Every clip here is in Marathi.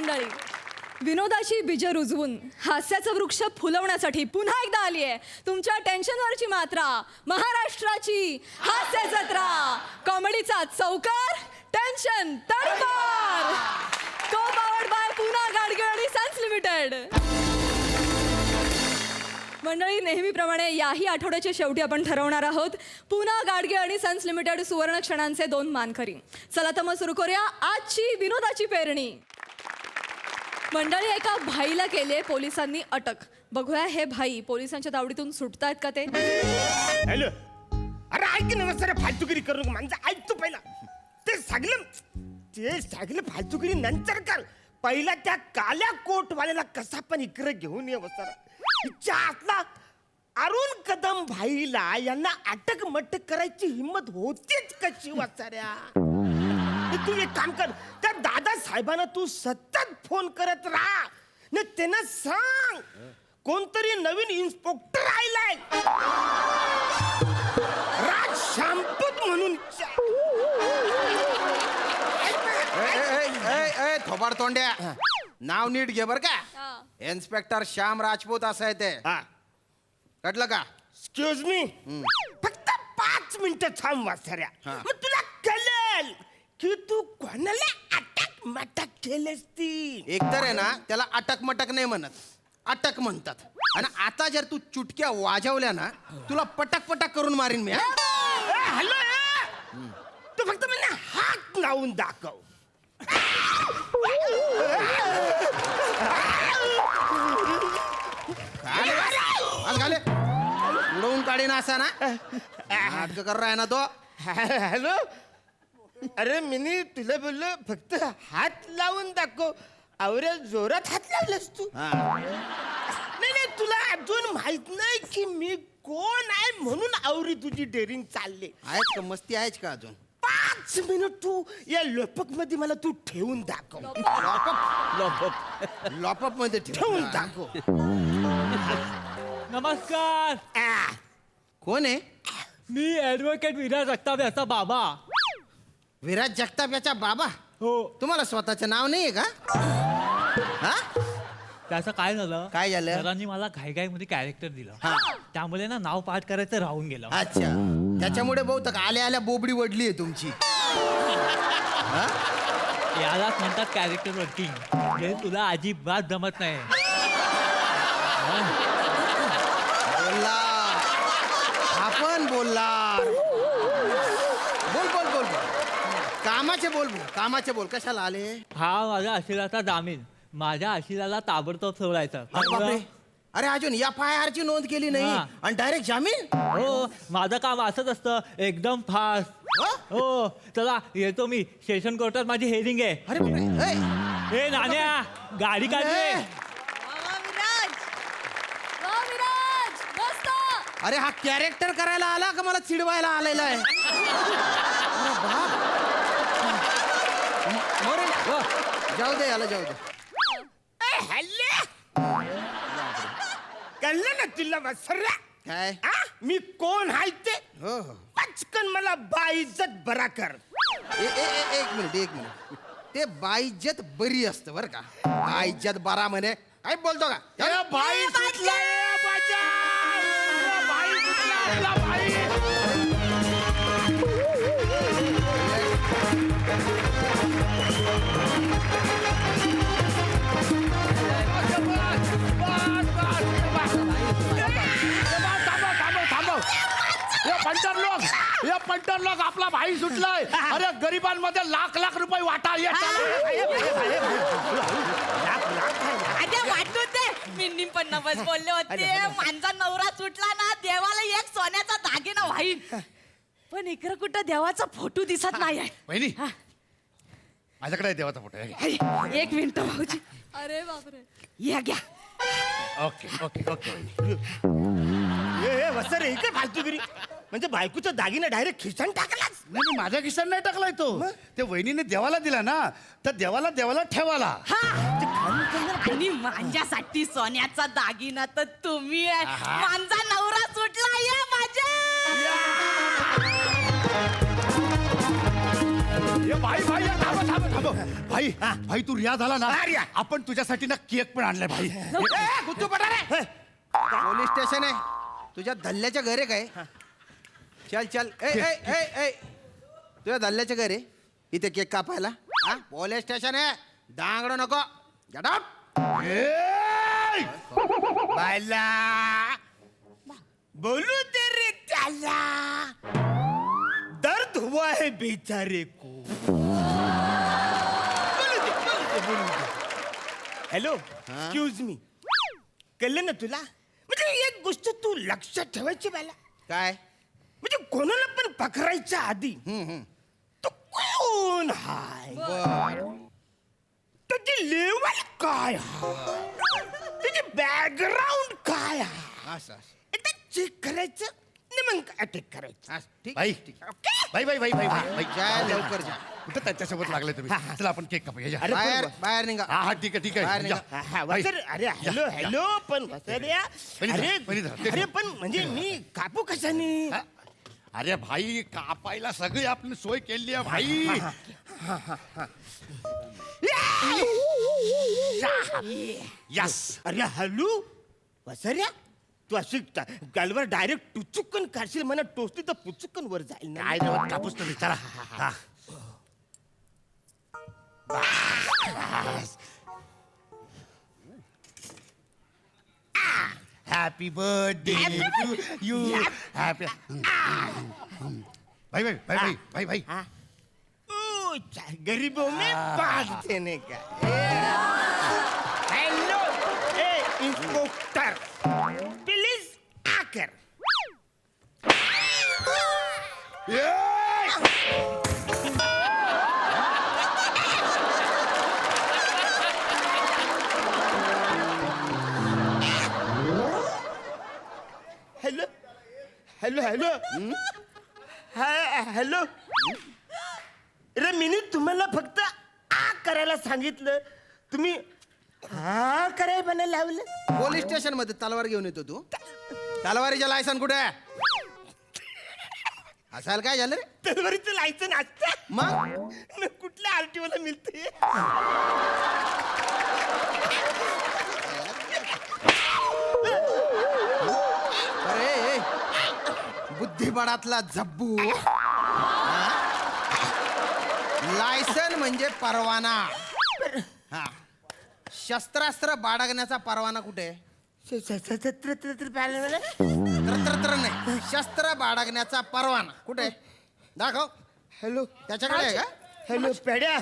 मंडळी, विनोदाची बीज रुजवून हास्याचं वृक्ष फुलवण्यासाठी पुन्हा एकदा आली आहे तुमच्या टेन्शनवरची मात्रा, महाराष्ट्राची हास्य जत्रा, कॉमेडीचा चौकार, टेन्शन तडपार, को पावर्ड बाय पूना गाडगे आणि सन्स लिमिटेड. मंडळी, नेहमीप्रमाणे याही आठवड्याच्या शेवटी आपण ठरवणार आहोत पूना गाडगे आणि सन्स लिमिटेड सुवर्ण क्षणांचे 2 मानकरी. चला तर मग सुरू करूया आजची विनोदाची पेरणी. मंडळी, एका भाईला केले पोलिसांनी अटक. बघूया हे भाई पोलिसांच्या तावडीतून सुटतायत का ते. हॅलो, अरे ऐक ना सर, फालतूगिरी करू नको. माझं ऐक तू पहिला. ते सगळं फालतूगिरी नंतर कर. पहिला त्या काल्या कोटवाल्याला कसा पण इकडे घेऊन ये वसरा. इच्छा असला अरुण कदम भाईला यांना अटक मटक करायची हिम्मत होतीच कशी वसाऱ्या. तू एक काम कर, त्या दादा साहेबांना तू सतत फोन करत राहा न त्यांना सांग कोणतरी नवीन इन्स्पेक्टर आलाय राज शांपूत म्हणून. थोबाड तोंड्या, नाव नीट घे बर का. इन्स्पेक्टर श्याम राजपूत असं आहे ते. कटलं का? एक्सक्यूज मी, फक्त 5 मिनिटं थांब वासऱ्या. मग तुला कळेल की तू कोणाला अटक मटक केलेस ती. एकतर आहे ना, त्याला अटक मटक नाही म्हणत, अटक म्हणतात. आणि आता जर तू चुटक्या वाजवल्या ना, तुला पटक पटक करून मारीन मी. हॅलो, तू फक्त मला हात लावून दाखव. घाले उडवून काढीन असा ना, नाटक कर रहा है ना तो. हॅलो, अरे मिनी तुला बोललो फक्त हात लावून दाखव. आवऱ्या जोरात हात लावलास तू. नाही, तुला अजून माहित नाही की मी कोण आहे म्हणून आवरी तुझी डेअरिंग चालली. आहेच का मस्ती आहेच का अजून? 5 मिनिट तू या लोपक मध्ये मला तू ठेवून दाखव. लॉपअप मध्ये ठेवून दाखव. नमस्कार, कोण आहे? मी ऍडव्होकेट विराज जगताप याचा बाबा. विराज जगताप याचा बाबा? हो. तुम्हाला स्वतःचं नाव नाहीये का? हा? त्याचं काय झालं? काय झालं? सरांनी मला घाईघाईमध्ये कॅरेक्टर दिलं. हा. त्यामुळे ना नाव पाठ करायचं राहून गेलं. अच्छा, त्याच्यामुळे बहुतेक आल्या आल्या बोबडी वडली आहे तुमची. यालाच म्हणतात कॅरेक्टर वर्किंग. हे तुला अजिबात जमत नाही. बोलला, आपण बोलला. बोल बोल बोल बोल. कामाचे बोल बोल, कामाचे बोल. कशाला आले? हा माझ्या अशिलाचा जामीन. माझ्या अशिलाला ताबडतोब सोडायचा. अरे बापरे, अरे अजून FIR ची नोंद केली नाही हा. आणि डायरेक्ट जामीन? हो, माझं काम असंच असतं, एकदम फास्ट. हो, चला येतो मी. सेशन कोर्टात माझी हेअरिंग आहे. अरे बापरे, हे नाण्या, गाडी काढले. विराज मस्त. अरे हा कॅरेक्टर करायला आला का मला चिडवायला आलेला आहे? अरे बाप. मोरे, हो, जाऊ दे याला, जाऊ दे. कळलं ना तुला वसऱ्या? काय? मी कोण आहे ते. हो हो. पचकन मला बाइज्जत बरा कर. एक मिनिट. ते बाइज्जत बरी असतं बरं का. बाइज्जत बरा म्हणे काय बोलतो का? बाई सुटला, बाई सुटला, आपला बाई. पंटर लोक आपला भाई सुटलाय. अरे गरिबांमध्ये लाख लाख रुपये वाटा अरे वाटू दे. मी निपन्नाबस बोलले होते, माझा नवरा सुटला ना, देवाला एक सोन्याचा दागिना वाहीन. पण इकडं कुठं देवाचा फोटो दिसत नाही आहे. बहिणी, माझ्याकडे देवाचा फोटो आहे. 1 मिनिट भाऊजी. अरे बापरे. या घ्या. Okay okay okay. वसरे हे काय फालतूगिरी. म्हणजे बायकोचा दागिना डायरेक्ट खिशान टाकलाच. नाही, माझ्या खिशात नाही टाकलाय तो. ते वहिनीने देवाला दिला ना, तर देवाला ठेवाला. हा, आणि माझ्यासाठी सोन्याचा दागिना तर तुम्ही आहे. माझा नवरा सुटला या माझ्या. भाई भाई थांबा थांबा. भाई भाई तू रिया झाला ना हा, रिया. आपण तुझ्यासाठी ना केक पण आणलाय भाई गुत्तू पडा रे पोलीस स्टेशन आहे तुझ्या धल्ल्याच्या घर आहे काय चल चल ए ए ए ए तुझ्या धल्ल्याच्या घर आहे इथे केक कापायला हा पोलीस स्टेशन आहे डांगडो नको गेट आउट ए! बाला बोलू दे रे त्याला दर्द हुआ है बेचारे को हॅलो एक्सक्यूज मी कळलं ना तुला म्हणजे एक गोष्ट तू लक्षात ठेवायची बाला काय म्हणजे कोणाला पण पकडायच्या आधी तो कोण हाय त्याची लेवल काय हाय त्याची बॅकग्राऊंड काय हाय असं असं एकदा चेक करायचं आणि मग अटॅक करायचं असं. ठीक भाई ठीक भाई भाई भाई भाई भाई जा लवकर जा कुठं त्यांच्यासोबत लागले तुम्ही चला आपण केक कापूया या. अरे पण बाहेर बाहेर निघा हा हा ठीक आहे ठीक बाहेर आहे निघा. या. हा, भाई, वसर, अरे हॅलो हॅलो पण वसर्या पहिली धरा, अरे पहिली धरा, ते अरे धरा. पण म्हणजे मी कापू कशाने हा? अरे भाई कापायला सगळी आपली सोय केली आहे भाई यस अरे हॅलो वसर्या तू अशी गालवर डायरेक्ट टुचुकन काढशील मला टोचली तर पुचुकन वर जाईल ना काय नव्हत कापूस तुम्ही चला हा. Happy birthday to you happy भाई भाई भाई भाई भाई भाई ओ, गरीबों में बात देने का हेलो ए इंस्पेक्टर प्लीज आकर हॅलो हॅलो हॅलो हॅलो अरे मी तुम्हाला फक्त आ करायला सांगितलं तुम्ही हा करायला पण लावलं पोलीस स्टेशन मध्ये तलवार घेऊन येतो तू तलवारीच्या लायसन कुठे आहे असायला काय झालं रे तलवारीचं लायसन असतं मग न कुठल्या आरटीओला मिळते अरे ए, बुद्धिबळातला झब्बू लायसन म्हणजे परवाना हा शस्त्रास्त्र बाळगण्याचा परवाना कुठे आहे? तर नाही शस्त्र बाळगण्याचा परवाना कुठे आहे? दाखव हॅलो त्याच्याकडे आहे का हॅलो पेड्या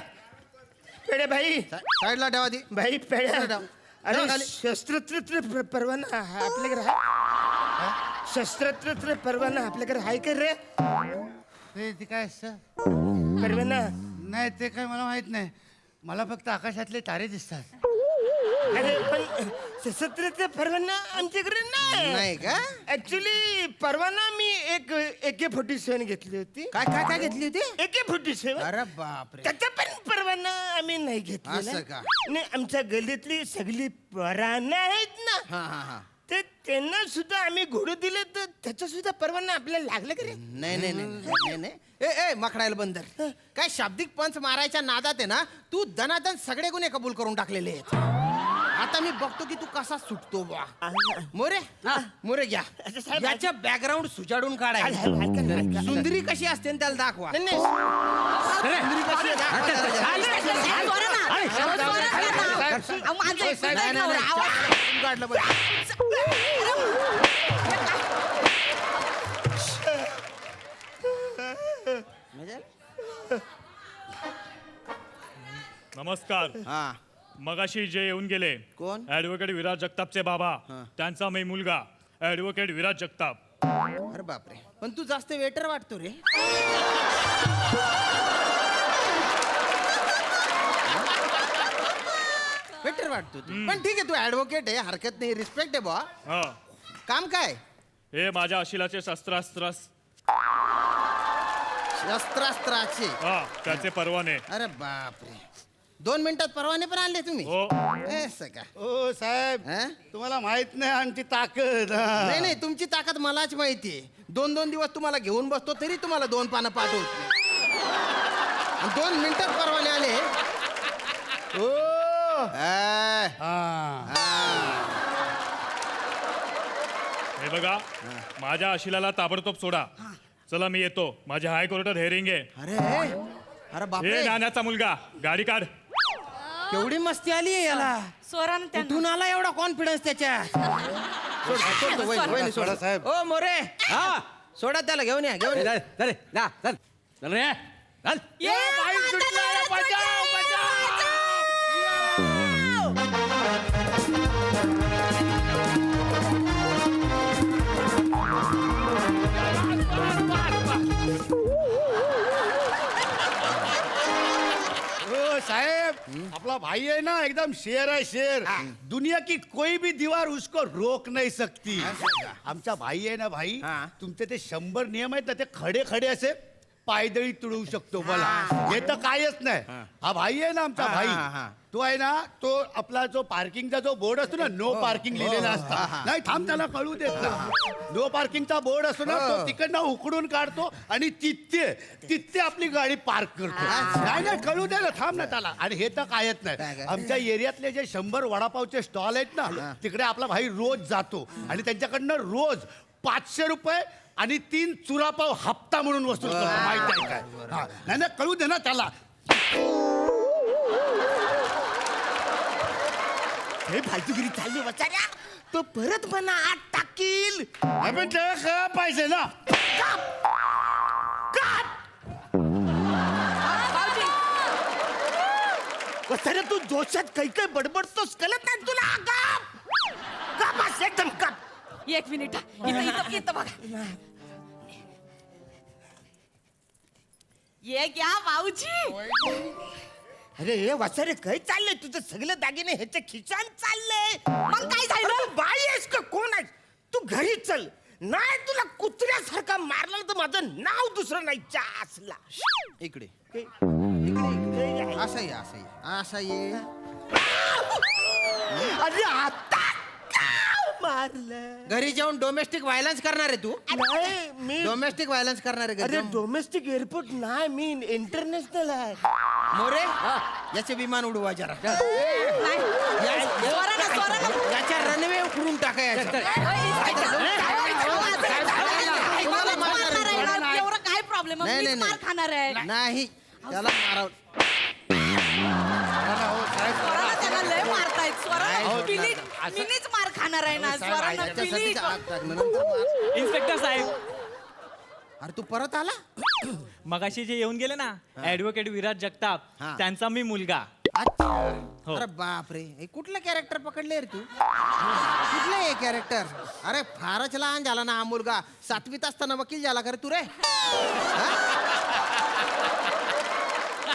पेड्या भाई साईडला ठेवा ती भाई पेड्या ठेव. ठेव अरे खाली. शस्त्र परवाना आपल्याकडे आहे शस्त्र परवाना आपल्याकडे आहे का रे ते काय असतं परवाना नाही ते काय मला माहित नाही मला फक्त आकाशातले तारे दिसतात अरे पण सशस्त्र परवाना आमच्याकडे नाही नाही का ऍक्च्युली परवाना मी एक AK-47 घेतली होती काय काय काय घेतली होती AK-47 अरे बापरे त्याचा पण परवाना आम्ही नाही घेतला असं का? नाही आमच्या गल्लीतली सगळी परानं आहेत ना हा हा हा तर त्यांना सुद्धा आम्ही घोडं दिलं तर त्याचा सुद्धा परवाना आपल्याला लागला का रे नाही नाही नाही नाही नाही ए ए मखडायला बंदर काय शाब्दिक पंच मारायच्या नादात आहे ना तू दनादन सगळे गुन्हे कबूल करून टाकलेले आहेत आता मी बघतो की तू कसा सुटतो बा मोरे मोरे घ्या अच्छा, साहेब, याच्या बॅकग्राऊंड सुजाडून काढाय हलका. सुंदरी कशी असते ना त्याला दाखवा नाही, नाही. सुंदरी कशी आहे दाखवा त्याला. नाही, नाही, नाही, चहा काढलं पाहिजे. नमस्कार हा मगाशी जे येऊन गेले कोण? ऍडव्होकेट विराज जगतापचे बाबा त्यांचा मी मुलगा ऍडव्होकेट विराज जगताप अरे बापरे पण तू जास्त वेटर वाटतो रे वेटर वाटतो तू पण ठीक आहे तू ऍडव्होकेट आहे हरकत नाही रिस्पेक्ट आहे बा हा काम काय हे माझ्या अशिलाचे शस्त्रास्त्र शस्त्रास्त्राचे हा त्याचे परवाने अरे बापरे 2 मिनिटात परवाने पण आणले तुम्ही हो असं का ओ साहेब हा? तुम्हाला माहित नाही आमची ताकद हा. नाही नाही तुमची ताकद मलाच माहितीये 2-2 दिवस तुम्हाला घेऊन बसतो तरी तुम्हाला 2 पानं पाठवत नाही. आणि 2 मिनिटात परवाने आले. ओ ए, हा. हे बघा माझ्या आशिलाला ताबडतोब सोडा. चला मी येतो, माझ्या हायकोर्टात हेअरिंग आहे. अरे अरे हे बापरे, नाण्याचा मुलगा, गाडी काढ. केवढी मस्ती आली आहे याला. स्वरानं त्यांना कुठून आला एवढा कॉन्फिडन्स त्याच्या. सोड, वहिनी, सोड. साहेब. ओ मोरे, हा सोडा त्याला, घेऊन या, घेऊन या. ये, मांजर नवरा ओ साहेब, आपला भाई है ना एकदम शेर है शेर. दुनिया की कोई भी दीवार उसको रोक नहीं सकती. आमचा भाई आहे ना भाई, हा. तुमचे ते 100 नियम आहेत ना, ते खडे खडे असे पायदळी तुडवू शकतो मला. हे तर कायच नाही. हा भाई आहे ना आमचा हा, भाई, हा, हा. तो आहे ना, तो आपला जो पार्किंगचा जो बोर्ड असतो ना, नो पार्किंग लिहिलेला असता. नाही थांब, त्याला कळू देत ना. नो पार्किंगचा बोर्ड असतो ना, तो तिकडनं उकडून काढतो आणि तिथे आपली गाडी पार्क करतो. नाही नाही, कळू दे ना, थांब ना त्याला. आणि हे तर कायच नाही. आमच्या एरियातले जे 100 वडापावचे स्टॉल आहेत ना, तिकडे आपला भाई रोज जातो आणि त्यांच्याकडनं रोज 500 रुपये आणि 3 चुरापाव हप्ता म्हणून वसूल करतो. माहिती आहे काय? हा. नाही नाही, कळू दे ना त्याला. हे फालतूगिरी चालली वसाऱ्या. तो परत मला आत टाकील. आपण त्याला कळा पाहिजे ना. वसाऱ्या तू जोशात काही काही बडबडतोस, कळत नाही तुला. काप असं एकदम काप. एक मिनिट हा. इथं इथं बघा. ये घ्या भाऊजी. अरे हे वसारे काय चाललंय तुझं? सगळे दागिने ह्याच्या खिशात चाललंय. मग काय झालं? अरे तू बाई आहेस का कोण आहेस? तू घरी चल. नाही तुला कुत्र्यासारखा मारलं तर माझं नाव दुसरं नाही असला. इकडे हे, इकडे असं ये, असं ये, असं ये. अरे आता का मारलं? घरी जाऊन डोमेस्टिक व्हायलन्स करणार आहे तू. नाही मी डोमेस्टिक व्हायलन्स करणार आहे घरी अरे जाऊन? डोमेस्टिक एअरपोर्ट नाही, मी इंटरनॅशनल आहे. मोरे, याचे विमान उडवा जरा. नाही. स्वरानं याच्या रनवे उखडून टाका याच्या. कुणाला मारणार आहे? एवढं काय प्रॉब्लेम नाही, नाही, मार नाही. खाणार आहे. नाही, त्याला माराव. स्वरानं त्यांना लय मारतायत. स्वरानं नाही, पिलीट मिनीच मार खाणार आहे ना. स्वरानं याच्यासाठीच पिलीट. आग टाकणं, नंतर मार. इन्स्पेक्टर साहेब, अरे तू परत आला. मगाशी जे येऊन गेले ना ऍडव्होकेट विराज जगताप, हा. त्यांचा मी मुलगा. अच्छा. हो. अरे बापरे, हे कुठलं कॅरेक्टर पकडले रे तू? कुठलं हे कॅरेक्टर? अरे फारच लहान झाला ना हा मुलगा. 7वीत असताना वकील झाला का रे तू रे? हा?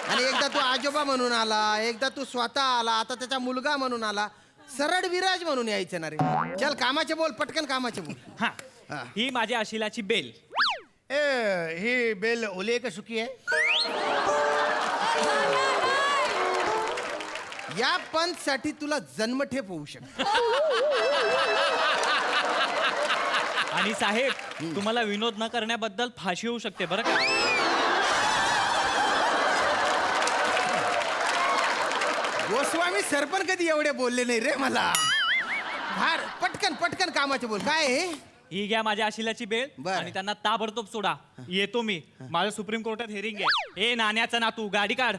आणि एकदा तू आजोबा म्हणून आला, एकदा तू स्वतः आला, आता त्याचा मुलगा म्हणून आला. सरळ विराज म्हणून यायचं ना रे. चल कामाचे बोल, पटकन कामाचे बोल. हा, ही माझ्या आशिलाची बेल. ए ही बेल ओली आहे का सुकी आहे? या पंचसाठी तुला जन्मठेप होऊ शकतो. आणि साहेब, तुम्हाला विनोद न करण्याबद्दल फाशी होऊ शकते बरं का. गोस्वामी सर पण कधी एवढे बोलले नाही रे मला. फार पटकन पटकन कामाचे बोल. काय आहे? ही घ्या माझ्या आशिलाची बेल बरं. आणि त्यांना ताबडतोब सोडा. येतो मी. माझं सुप्रीम कोर्टात हेअरिंग आहे. ए नाण्याचा नातू, गाडी काढ.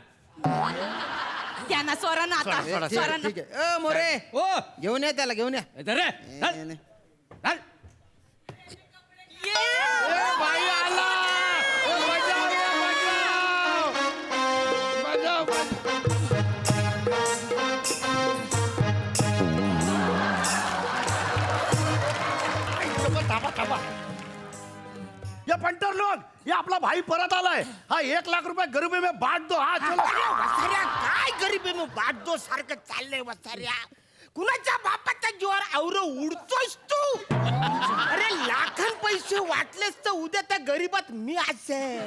त्यांना स्वरानं आता ठीक आहे, स्वरानं ठीक आहे. मोरे, ओ घेऊन या त्याला, घेऊन या. अरे, बाई आला. बजाव रे, बजाव. थांबा थांबा. या पंटर लोग, ये आपला भाई परत आलाय. हा 1 लाख रुपये गरीबी में बांट दो. हा चलो. अरे वसाऱ्या काय गरीबी मग बाददो सारखं चाललंय वसाऱ्या. कुणाच्या बापाच्या जीवावर आवर उडतोयस तू? अरे लाखान पैसे वाटलेस तर उद्या त्या गरीबात मी असेल.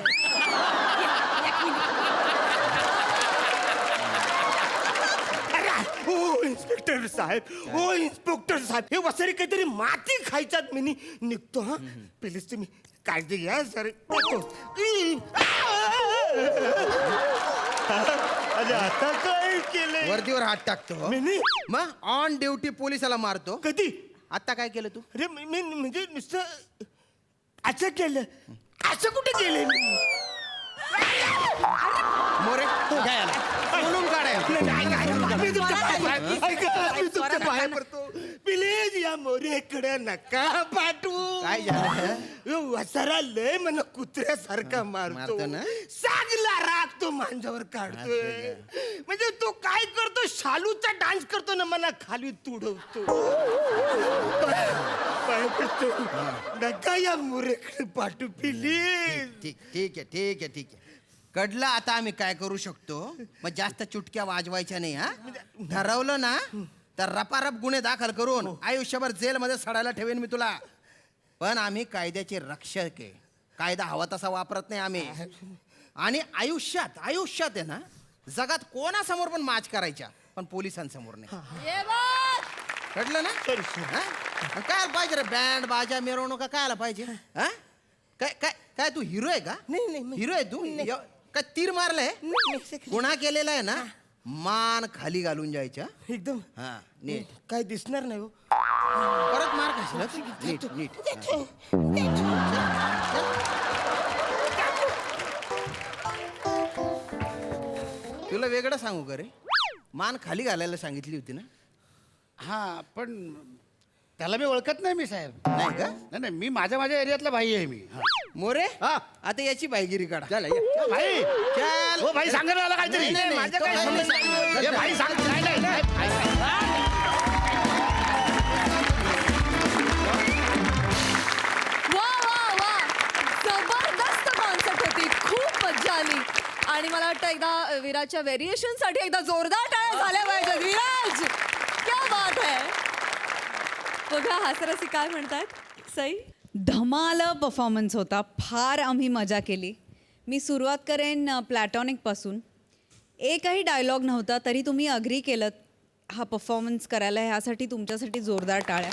अरे ओ इन्स्पेक्टर साहेब, ओ इन्स्पेक्टर साहेब, हे वसारी काहीतरी माती खायच्यात मी निघतो. हा प्लीज तुम्ही काळजी घ्या सर. अरे आता काय केलंय वर्दीवर हात टाकतो हो. मी नाही. मग ऑन ड्युटी पोलिसाला मारतो. कधी आता काय केलं तू? अरे मी म्हणजे नुसतं असं केलं. असं कुठे केलंय मी? मोरे काय आला? बोलून काढायला. मी तुमच्या पाया पडतो. प्लीज या मोरेकडे नका पाठवू. काय झालं? वसारा लय मला कुत्र्यासारखा मारतो मारतो ना? सागला राग तो माझ्यावर काढतोय. म्हणजे तो काय करतो, शालूचा डान्स करतो ना, मला खाली तुडवतो. पाय पडतो. नका या मोरेकडे पाठवू प्लीज. ठीक आहे. कळलं आता आम्ही काय करू शकतो. मग जास्त चुटक्या वाजवायच्या नाही हा. ठरवलं ना तर रपारप गुन्हे दाखल करून आयुष्यभर जेलमध्ये सडायला ठेवेन मी तुला. पण आम्ही कायद्याचे रक्षक आहे. कायदा हवा तसा वापरत नाही आम्ही. आणि आयुष्यात आहे ना, जगात कोणासमोर पण माच करायच्या, पण पोलिसांसमोर नाही. ये बघ. कळलं ना? हा? काय पाहिजे रे? बँड बाजा मिरवणुका काय पाहिजे हा? काय काय काय तू हिरो आहे का? नाही. हिरो आहे तू? काय तीर मारलंय? गुन्हा केलेला आहे ना, मान खाली घालून जायच्या. एकदम हा नीट. काय दिसणार नाही हो. परत मार कशाला? नीट. तुला वेगळं सांगू का रे? मान खाली घालायला सांगितली होती ना? हा पण त्याला मी ओळखत नाही मी साहेब. नाही का? नाही मी माझ्या एरियातला भाई आहे मी. हा. मोरे हा. आता याची बायगिरी काढा. भाई चल. हो भाई सांगा ना मला काहीतरी. नाही, माझं तो काय काही संबंध सांगणार. नाही. हे भाई सांग. नाही. वा जबरदस्त कॉन्सेप्ट होती. खूप मज्जा आली. आणि मला वाटतं एकदा विराजच्या व्हेरिएशन साठी एकदा जोरदार टाळ्या झाल्या पाहिजेत. विराज क्या बात है. बघा हासरसी काय म्हणतात सई. धमाल परफॉर्मन्स होता. फार आम्ही मजा केली. मी सुरुवात करेन प्लॅटॉनिकपासून. एकही डायलॉग नव्हता तरी तुम्ही अग्री केलं हा परफॉर्मन्स करायला. ह्यासाठी तुमच्यासाठी जोरदार टाळ्या.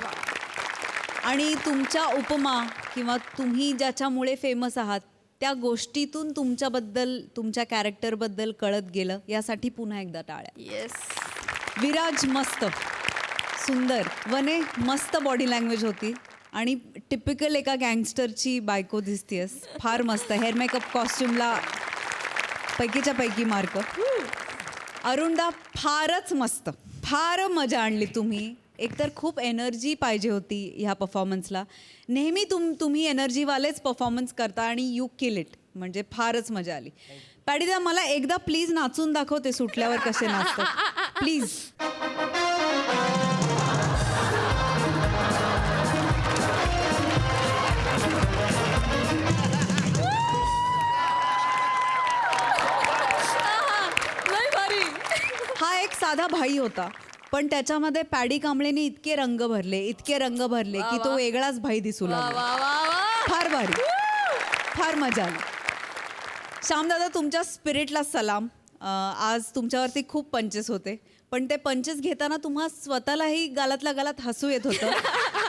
आणि तुमच्या उपमा किंवा तुम्ही ज्याच्यामुळे फेमस आहात त्या गोष्टीतून तुमच्याबद्दल, तुमच्या कॅरेक्टरबद्दल कळत गेलं, यासाठी पुन्हा एकदा टाळ्या. येस. विराज मस्त, सुंदर. वने मस्त बॉडी लँग्वेज होती आणि टिपिकल एका गँगस्टरची बायको दिसतीयस. फार मस्त. हेअर मेकअप कॉस्ट्युमला पैकीच्या पैकी मार्क. अरुणदा फारच मस्त. फार मजा आणली तुम्ही. एकतर खूप एनर्जी पाहिजे होती ह्या परफॉर्मन्सला. नेहमी तुम्ही एनर्जीवालेच परफॉर्मन्स करता आणि यू किल इट. म्हणजे फारच मजा आली. पॅडीदा मला एकदा प्लीज नाचून दाखवते सुटल्यावर कसे नाचतात प्लीज. लय भारी. हा एक साधा भाई होता पण त्याच्यामध्ये पॅडी कांबळेने इतके रंग भरले की तो वेगळाच भाई दिसू वा लागला. वा वा वा. फार भारी. फार मजा आली. श्यामदादा तुमच्या स्पिरिटला सलाम. आज तुमच्यावरती खूप पंचेस होते पण ते पंचेस घेताना तुम्हा स्वतःलाही गालातल्या गालात हसू येत होतं.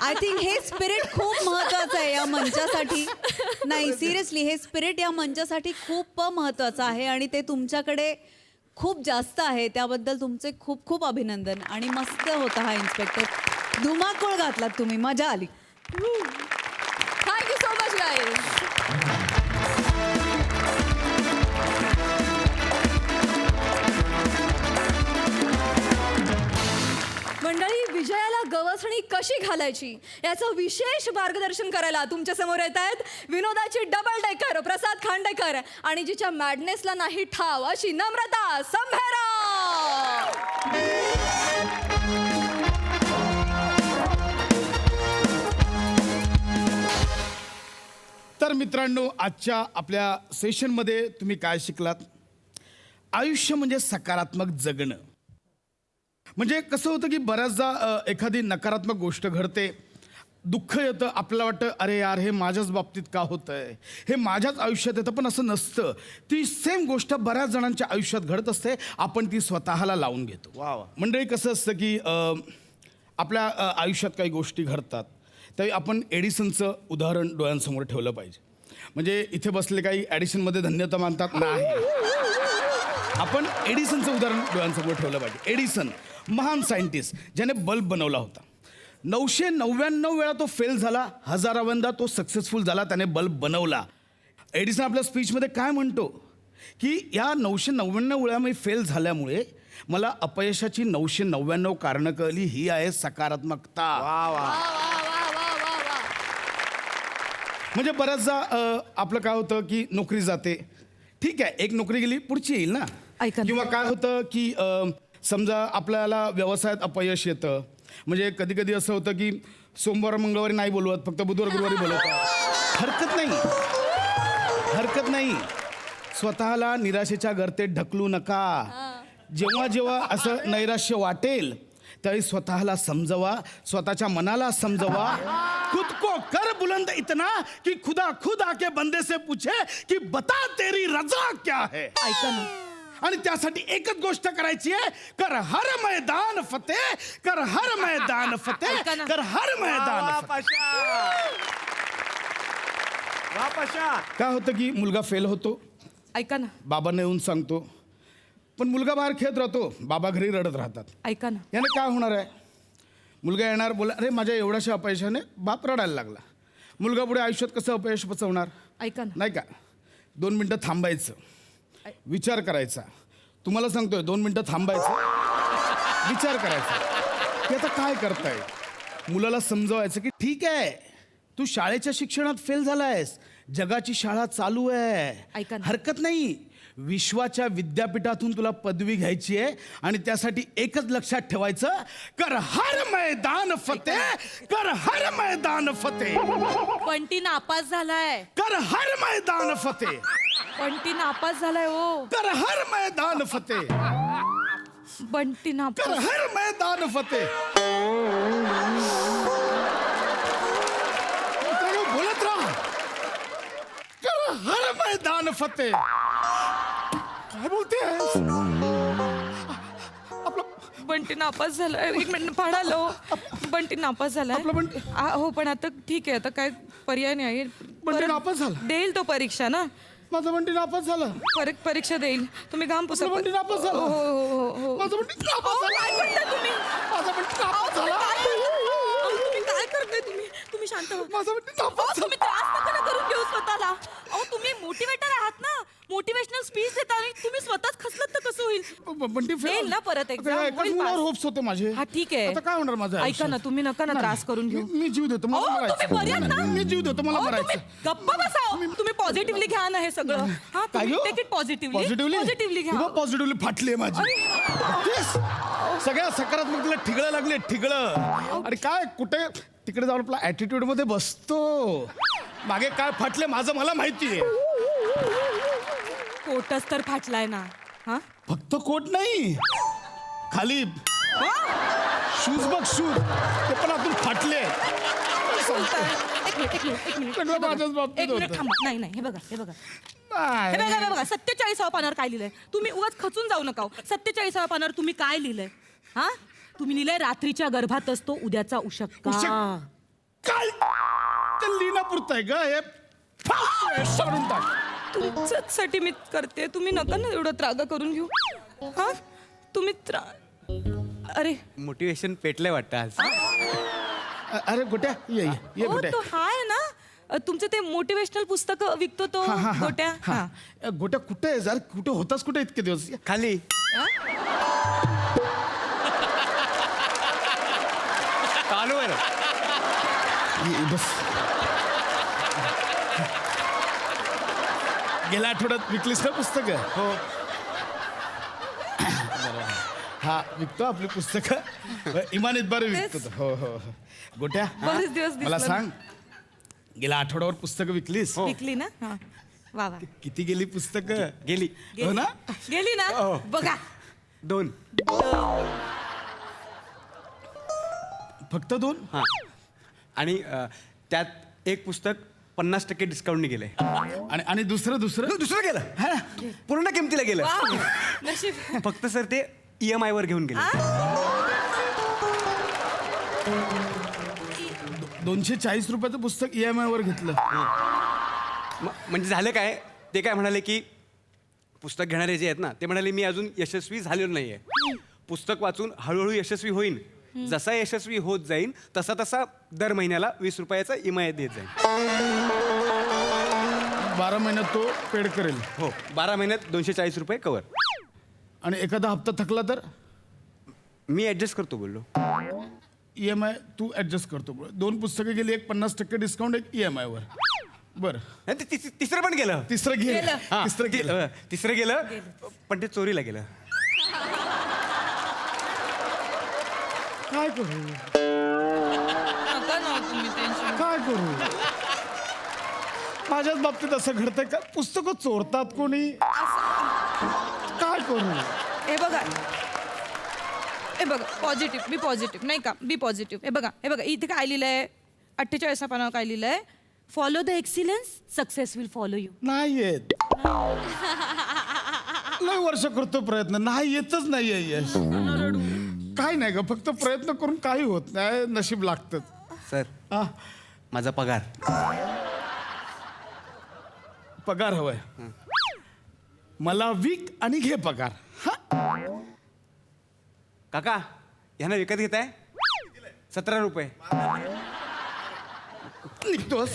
आय थिंक हे स्पिरिट खूप महत्वाचं आहे या मंचासाठी. नाही सिरियसली हे स्पिरिट या मंचासाठी खूप महत्वाचं आहे आणि ते तुमच्याकडे खूप जास्त आहे. त्याबद्दल तुमचे खूप खूप अभिनंदन. आणि मस्त होता हा इन्स्पेक्टर. धुमाकूळ घातलात तुम्ही. मजा आली. Thank you so much guys. मंडळी, विजयाला गवसणी कशी घालायची याचं विशेष मार्गदर्शन करायला तुमच्या समोर येत आहेत विनोदाची डबल डेकर प्रसाद खांडेकर आणि जिच्या मॅडनेसला नाही ठाव अशी नम्रता संभेरा. तर मित्रांनो, आजच्या आपल्या सेशनमध्ये तुम्ही काय शिकलात? आयुष्य म्हणजे सकारात्मक जगणं. म्हणजे कसं होतं की बऱ्याचदा एखादी नकारात्मक गोष्ट घडते, दुःख येतं, आपल्याला वाटतं अरे यार हे माझ्याच बाबतीत का होतंय, हे माझ्याच आयुष्यात येतं. पण असं नसतं. ती सेम गोष्ट बऱ्याच जणांच्या आयुष्यात घडत असते. आपण ती स्वतःला लावून घेतो. मंडळी कसं असतं की आपल्या आयुष्यात काही गोष्टी घडतात त्यावेळी आपण एडिसनचं उदाहरण डोळ्यांसमोर ठेवलं पाहिजे. म्हणजे इथे बसले काही ॲडिशनमध्ये धन्यता मानतात नाही. आपण एडिसनचं उदाहरण डोळ्यांसमोर ठेवलं पाहिजे. एडिसन महान सायंटिस्ट ज्याने बल्ब बनवला होता. 999 वेळा तो फेल झाला, 1000व्यांदा तो सक्सेसफुल झाला, त्याने बल्ब बनवला. एडिसन आपल्या स्पीचमध्ये काय म्हणतो की या 999 वेळा मी फेल झाल्यामुळे मला अपयशाची 999 कारणं कळली. ही आहे सकारात्मकता. म्हणजे बऱ्याचदा आपलं काय होतं की नोकरी जाते, ठीक आहे, एक नोकरी गेली पुढची येईल ना. ऐका ना. किंवा काय होतं की समजा आपल्याला व्यवसायात अपयश येतं. म्हणजे कधी कधी असं होतं की सोमवार मंगळवारी नाही बोलवत, फक्त बुधवार गुरुवारी बोलवतात. हरकत नाही. स्वतःला निराशेच्या गर्तेत ढकलू नका. जेव्हा जेव्हा असं नैराश्य वाटेल त्यावेळी स्वतःला समजवा, स्वतःच्या मनाला समजवा. खुद को कर बुलंद इतना कि खुदा खुद आके बंदे से पूछे कि बता तेरी रजा क्या है. ऐका ना. आणि त्यासाठी एकच गोष्ट करायची आहे, कर हर मैदान फतेह, कर हर मैदान फतेह, ऐका ना. कर हर मैदान फतेह. काय होतं की मुलगा फेल होतो, ऐका ना. बाबांना येऊन सांगतो, पण मुलगा बाहेर खेळत राहतो, बाबा घरी रडत राहतात. ऐका ना. याने काय होणार आहे? मुलगा येणार, बोला अरे माझ्या एवढ्याशा अपयशाने बाप रडायला लागला. मुलगा पुढे आयुष्यात कसं अपयश पचवणार? ऐका ना. नाही का? 2 मिनटं थांबायचं, विचार करायचा. तुम्हाला सांगतोय 2 मिनटं थांबायचं, विचार करायचा की आता काय करताय. मुलाला समजवायचं की ठीक आहे, तू शाळेच्या शिक्षणात फेल झालायस, जगाची शाळा चालू आहे, ऐका ना. हरकत नाही. विश्वाच्या विद्यापीठातून तुला पदवी घ्यायची आहे आणि त्यासाठी एकच लक्षात ठेवायचं, कर हर मैदान फतेह, कर हर मैदान फतेह, बंटी नापास झालाय. कर हर मैदान फतेह, बंटी नापास झालाय. हो, कर हर मैदान फतेह, बंटी कर नापास. हर मैदान फतेह. मित्रांनो, बोलत राहा, कर हर मैदान फतेह. काय बोलते बंटी नापास झालाय. एक मिनिट पाडालो. बंटी नापास झालाय. आपला बंटी- हो, पण आता ठीक आहे, आता काय पर्याय नाही. बंटी नापास झाला? देईल तो परीक्षा ना. माझा बंटी नापास झाला. परीक्षा देईल. तुम्ही घाम पुसा. आपला बंटी नापास झाला. हो हो हो हो. माझा बंटी नापास झाला. काय करताय तुम्ही? माझा बंटी नापास झाला. तुम्ही काय करताय? तुम्ही शांत व्हा. माझा बंटी नापास तुम्ही त्रास नका ना करून घेऊ स्वतःला. अहो, तुम्ही मोटिवेटर आहात ना. मोटिवेशनल स्पीच देता आणि तुम्ही स्वतःच खचलत तर कसं होईल? बंटी येईल ना परत exam, होईल pass. होप्स होते माझे. हा, ठीक आहे. आता काय होणार माझं ऐका आयुष्यात? ना, तुम्ही नका ना त्रास करून घेऊ. मी जीव देतो, मला अहो, तुम्ही बरे आहेत ना? मी जीव देतो, मला अहो, मरायचं. तुम्ही गप्प बसा. तुम्ही पॉझिटिव्हली घ्या ना हे सगळं. हा, काय तुम्ही घेऊ? टेक इट पॉझिटिव्हली घ्या. पॉझिटिव्हली फाटली माझी. तेच. सगळ्या सकारात्मकतेला ठिगळं लागले, ठिगळं. आणि काय कुठे तिकडे जाऊन आपला ऍटिट्यूड मध्ये बसतो. मागे काय फाटले माझं मला माहितीये. कोटच तर फाटलाय ना. हा, फक्त कोट नाही, खाली शूज बघ, शूज ते पण आतून फाटले. एक मिनिट. सगळं माझ्याच बाबतीत एक मिनिट होतं. थांबा. नाही, हे बघा. हे नाही. बघा 47व्या पानावर काय लिहिलंय. तुम्ही उगाच खचून जाऊ नका. 47व्या पानावर तुम्ही काय लिहिलंय? हा, तुम्ही लिहिलंय रात्रीच्या गर्भात असतो उद्याचा उशक्का. काय ते लिहिण्यापुरतं आहे ग हे. सोडून टाक. तुमच्यासाठी मी करते. तुम्ही नका ना एवढं त्रागा करून घेऊ. हा, तुम्ही अरे मोटिवेशन पेटलंय वाटतं आज. अरे गोट्या ये हो, गोट्या. तो हा आहे ना, तुमचं ते मोटिवेशनल पुस्तक विकतो तो गोट्या. हा, गोट्या कुठे आहे जर कुठे होतास कुठे इतके दिवस? खाली चालू आहे ना. बस. गेल्या आठवड्यात विकलीस ना पुस्तक? हो. हा, विकतो आपली पुस्तकं इमानीत बरं विकतो तो. हो हो हो. गोट्या, बरेच दिवस मला दिसलं. सांग, गेल्या आठवड्यावर पुस्तकं विकलीस? विकली ना. हा, वा वा. किती गेली पुस्तकं? गेली हो ना? गेली ना. बघा, 2. फक्त 2? हां. आणि त्यात एक पुस्तक 50% डिस्काउंटने गेलंय. आणि दुसरं दुसरं गेलं. हा, पूर्ण किमतीला गेलं. वा, नशीब. फक्त सर ते EMI वर घेऊन गेले. 240 रुपयाचं पुस्तक EMI वर घेतलं. म्हणजे झालं काय, ते काय म्हणाले की पुस्तक घेणारे जे आहेत ना ते म्हणाले मी अजून यशस्वी झालेलो नाही आहे, पुस्तक वाचून हळूहळू यशस्वी होईन, जसा यशस्वी होत जाईन तसा तसा दर महिन्याला 20 रुपयाचा इमायत देत जाईन. 12 महिन्यात तो पेड करेल. हो, 12 महिन्यात 240 रुपये कवर. आणि एखादा हप्ता थकला तर मी ॲडजस्ट करतो बोललो. EMI तू ॲडजस्ट करतो. 2 पुस्तकं गेली, एक 50% डिस्काउंट, एक EMI वर. बरं, आणि ते तिसरं पण गेलं. तिसरं गेलं. हा, तिसरं गेलं. तिसरं गेलं पण ते चोरीला गेलं. काय करू, नका ना तुम्ही टेन्शन. काय करू. माझ्याच बाबतीत असं घडतंय का, पुस्तकं चोरतात कोणी, काय करू. हे बघा पॉझिटिव्ह, बी पॉझिटिव्ह, नाही का, बी पॉझिटिव्ह. हे बघा इथे काय लिहिलंय, 48 पानावर काय लिहिलंय, follow the excellence, success will follow you. नाही येत. लय वर्ष करतो प्रयत्न, नाही येतच नाहीये यश. काय नाही ग, फक्त प्रयत्न करून काही होत नाही, नशीब लागतं. सर, माझा पगार हवाय मला, विक आणि घे पगार. काका ह्यांना विकत घेताय 17 रुपये. निघतोस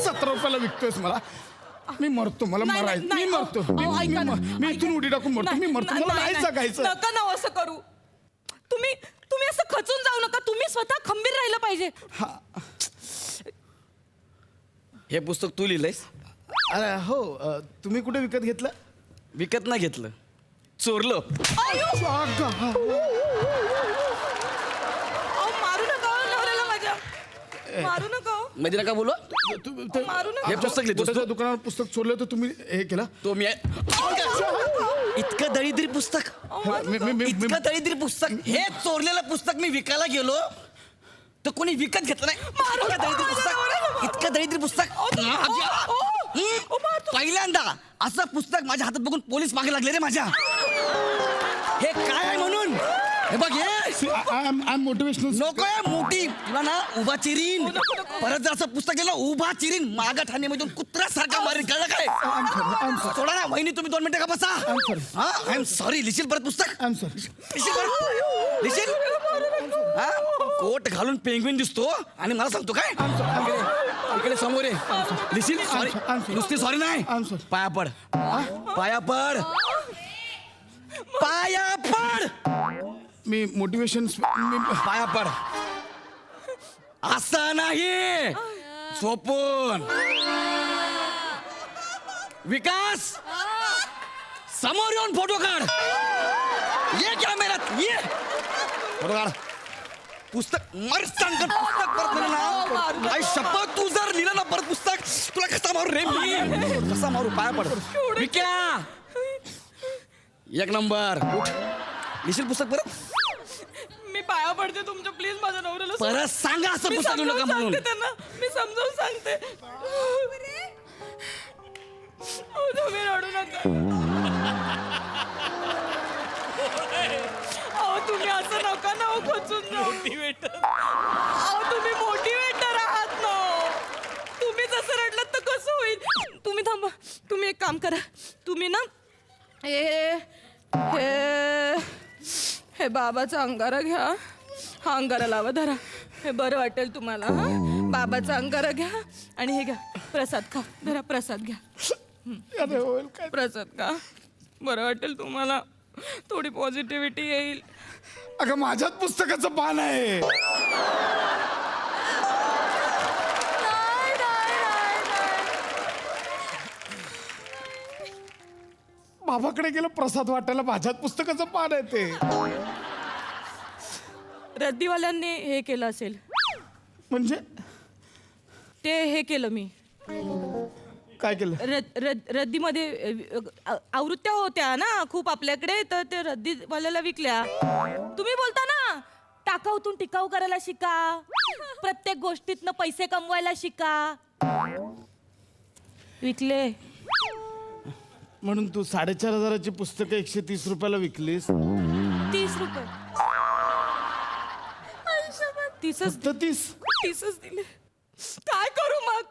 17 रुपयाला विकतोस मला. मी मरतो, मला नाही, मरायचं. नाही, मी मरतो. ऐका ना. मी इथून उडी टाकून मरतो. मी मरतो, मला नाही जगायचं. नका ना असं करू. तुम्ही असं खचून जाऊ नका. तुम्ही स्वतः खंबीर राहिलं पाहिजे. हे पुस्तक तू लिहिलंयस? अरे हो, तुम्ही कुठे विकत घेतलं? विकत नाही घेतलं, चोरलं. मारू नका नवऱ्याला माझ्या, मारू नका. मध्ये नका बोलू. मारू नका. हे पुस्तक लिहितोस कुठच्या तू? दुकानावर पुस्तक चोरलं तर तुम्ही हे केलं? तो मी इतकं दरिद्री पुस्तक, इतकं दरिद्री पुस्तक, हे चोरलेलं पुस्तक मी विकायला गेलो तर कोणी विकत घेतलं नाही. इतकं दरिद्री पुस्तक. पहिल्यांदा असं पुस्तक माझ्या हातात बघून पोलीस मागे लागले रे माझ्या. हे काय आहे म्हणून. हे बघ, हे मोटिवेशनल. नको आहे मोठी, तुला ना उभा चिरीन. परत जर असं पुस्तक गेलं उभा चिरीन, मागा ठाण्यामधून कुत्र्यासारखा मारीन, कळलं काय. सोडा ना वहिनी, तुम्ही 2 मिनिटं का बसा. I am sorry. लिहिशील परत पुस्तक? लिहिशील परत? लिहिशील? हा, कोट घालून पेंग्विन दिसतो आणि मला सांगतो काय. इकडे समोर आहे. लिहिशील? सॉरी. नुसती सॉरी नाही, पाया पड, पाया पड, पाया पड. मी मोटिवेशन, पाया पड. असं नाही, झोपून. विकास, समोर येऊन फोटो काढ. ये कॅमेऱ्यात, ये फोटो काढ. पुस्तक मर सांगत, पुस्तक परत लिहिलं ना, आई शपथ, तू जर लिहिलं ना परत पुस्तक, तुला कसा मारू रे मी, कसा मारू. पाया पड. विक्या, 1 नंबर. उठ. लिहिशील पुस्तक परत? मी पाया पडते तुमच्या, प्लीज माझ्या नवऱ्याला परत सांगा असं पुस्तक लिहू नका म्हणून. त्यांना मी समजावून सांगते. तुम्ही रडू नका. तुम्ही असं नका ना खचून जाऊ. तुम्ही मोटिवेटर आहात ना. तुम्ही जसं रडलात तर कसं होईल. तुम्ही थांबा. तुम्ही एक काम करा. तुम्ही ना हे बाबाचा अंगारा घ्या. हा अंगारा लावा, धरा. हे बरं वाटेल तुम्हाला. हा, बाबाचा अंगारा घ्या आणि हे घ्या, प्रसाद खा. धरा, प्रसाद घ्या. प्रसाद खा, बरं वाटेल तुम्हाला. थोडी पॉझिटिव्हिटी येईल. अगं माझ्याच पुस्तकाचं पान आहे. बाबाकडे गेलं प्रसाद वाटायला, माझ्याच पुस्तकाचं पान आहे ते. रद्दीवाल्यांनी हे केलं असेल. म्हणजे ते हे केलं मी. काय केलं? रद्दीमध्ये आवृत्त्या होत्या ना खूप आपल्याकडे, तर ते रद्दीवाल्याला विकल्या. तुम्ही बोलता ना टाकाऊतून टिकाऊ करायला शिका, प्रत्येक गोष्टीतनं पैसे कमवायला शिका. विकले. म्हणून तू 4,500ची पुस्तकं 130 रुपयाला विकलीस. 30 रुपये. 30च दिले. काय करू मग.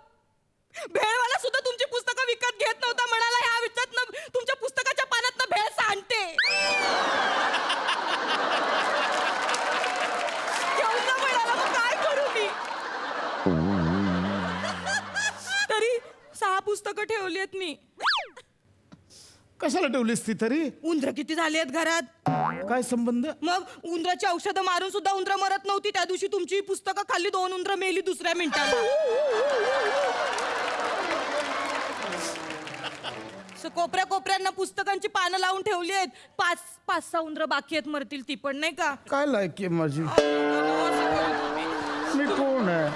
भेळवाला सुद्धा तुमची पुस्तकं विकत घेत नव्हता म्हणाला ह्या विचारत तुमच्या पुस्तकाच्या पानात भेळ सांडते. घेऊन जा म्हणाला, मग काय करू मी? तरी 6 पुस्तकं ठेवली आहेत मी. कशाला ठेवलीस ती तरी? उंदरं किती झाली आहेत घरात? काय संबंध? मग उंदराची औषधं मारून सुद्धा उंदरं मरत नव्हती. त्या दिवशी तुमची पुस्तकं खाल्ली, 2 उंदरं मेली दुसऱ्या मिनिटाला. कोपऱ्या कोपऱ्यांना पुस्तकांची पानं लावून ठेवली आहेत. 5-6 उंदरं बाकी आहेत, मरतील ती पण नाही का? काय लायकी आहे माझी? मी कोण आहे?